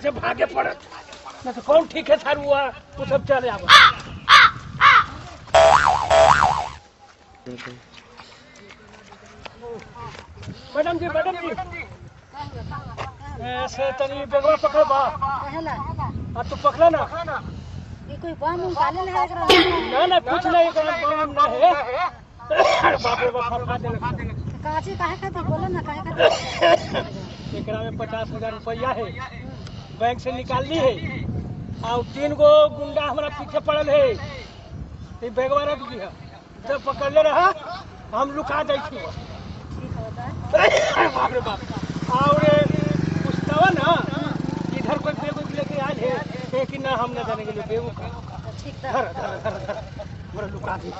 से भागे पड़त न तो कौन ठीक है सर हुआ वो सब चले आओ। मैडम जी ऐसे तनी बेगवा पकड़ो बा अब तो पकड़ा ना कोई बम डाले है ना कुछ नहीं बम ना है। बाप रे बाप फटका दे काची काहे खातिर बोलो ना काहे खातिर एकरा में 50,000 रुपया है बैंक से निकालनी है और 3 गो गुंडा हमारा पीछे पड़ल है ये बैगवा रख दिया जब पकड़ ले रहा हम लुका जाए बाप रे बाप और पूछता ना इधर कोई बेग लेके आए है कि ना हम ना जाने के लिए बेगू का ठीक है लुका दी।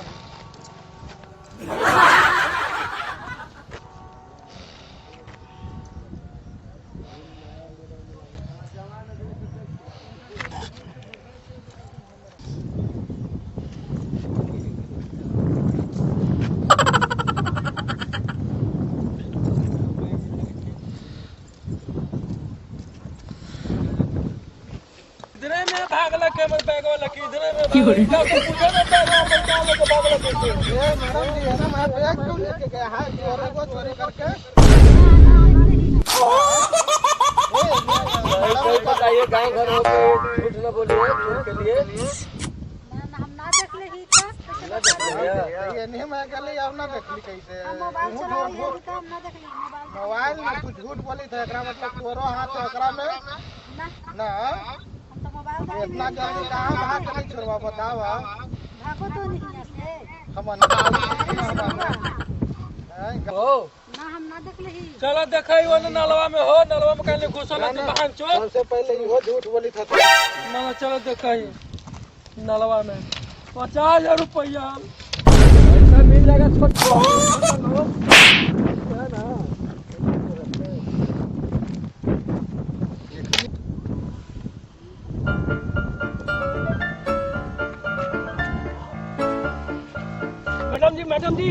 इधरे में भागला के मैं बैगवा लकी इधरे में भागला पूछो ना बैगवा में क्या लेके भागला कैसे ये मैडम जी है ना मैं बैग क्यों लेके गया है चोरी को चोरी करके कोई बताइए गांव घर हो के झूठ न बोलिए झूठ के लिए हम ना देख ले ही था ये नहीं मैं गली अब ना देखली कैसे मोबाइल चला रही है काम ना देख ली मोबाइल में तू झूठ बोली था एकरा मतलब तोरो हाथ है एकरा में ना तो मोबाइल इतना जल्दी कहां भाग नहीं छोड़वा बतावा भागो तो नहीं से हम ना ना हम ना देख ले ही चलो देखई वो नलवा में हो नलवा में कहले घुसल है बहन चोर सबसे पहले वो झूठ बोली था ना चलो देखई नलवा में 50,000 रुपया पैसा मिल जाएगा छोट है ना मैडम जी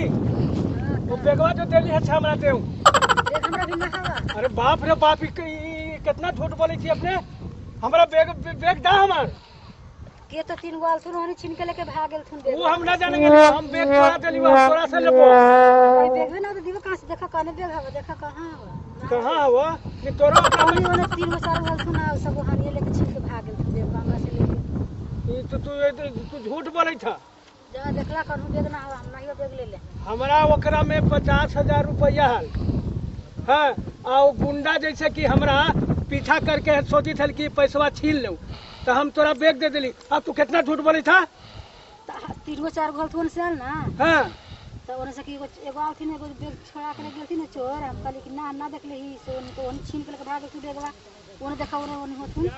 वो बेगवा जो दिल्ली अच्छा बनाते हूँ देख हमरा भी ना खावा अरे बाप रे बाप कितना झूठ बोली थी अपने हमारा बेग दा हमार के तो 3 गो सुन होनी छीन के लेके भाग गेल थुन बेग वो हम ना जानेंगे हम बेग चोरा देली तोरा से लेबो कोई बेग ना तो दियो कहां से देखा कने बेग हवा देखा कहां हुआ कि तोरा अपनी वाला 3 गो 4 गो सुन सब हानिए लेके छीन के भाग गेल थुन बेग हमरा से लेके ये तो तू झूठ बोली था जहां देखला करू बेग ना हम नहीं बेग ले ले हमारा ओकरा में 50,000 रुपया है और गुंडा जैसे कि हमरा पीछा करके सोची थल कि पैसा छीन लूं तो हम तोरा बेग दे दिली अब तू कितना झूठ बोली था 3 गो 4 गो थुन से ना हां तो ओने से कि एगो आउथिन एगो बेग छोड़ा के गेलथि ना चोर हम कहली कि ना देख ले ही से उनको ओन छीन के भाग के बेगवा ओने देखा ओने होथुन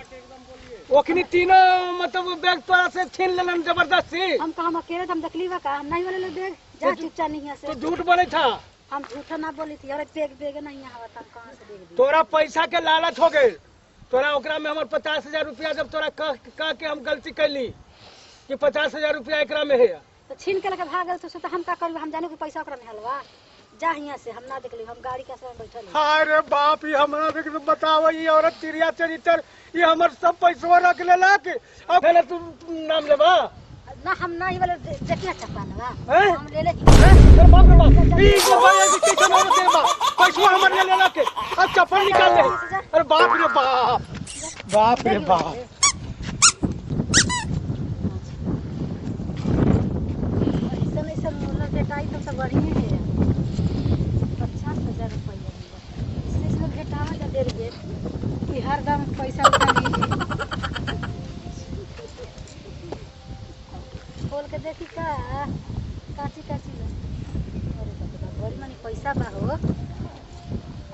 ओखनी तीनों मतलब बैग तोरा से छीन लेलन जबरदस्ती हम अकेले हम देखली बा का हम नहीं वाले बैग जा चुपचाप नहीं है से तो झूठ बोले था हम झूठा ना बोली थी अरे बैग नहीं हवा हम कहां से देख तोरा पैसा के लालच हो गए तोरा ओकरा में हमर 50,000 रुपया जब तोरा कह के हम गलती कैली कि 50,000 रुपया एकरा में है तो छीन के लेके भाग गए तो हम का करब हम जाने को पैसा ओकरा में हलवा जा हिया से हम ना देखली हम गाड़ी के साथ बैठल अरे बाप ये हमरा देख बताओ ये औरत तिरिया चरित्र ये हमर सब पैसा रख लेला के अब पहले तू नाम लेबा ना हम ना ये वाला जटिया चप्पा ना हम ले ले अरे बाप रे बाप ई जो भाई की कैसे मार देबा पैसा हमर ले लेला के अब चप्पल निकाल ले अरे बाप रे बाप रे बाप ऐसा मोला बेटाई तो सब बढ़िया है 50,000 रुपया इसमें भेटावा जा देर गेल कि हर दम पैसा उठानी खोल के देखी का काची अरे बड़ी मानी पैसा बा हो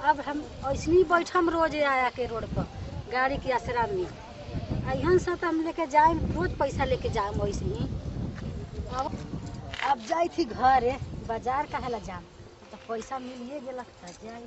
अब हम ऐसनी बैठम रोज आया के रोड पर गाड़ी के आसरा में यहाँ से तो हम लेके जाए रोज पैसा लेके जाए वैसे अब जाई थी घर बाजार कहे ला जाम तो पैसा मिलिए गेलक जाए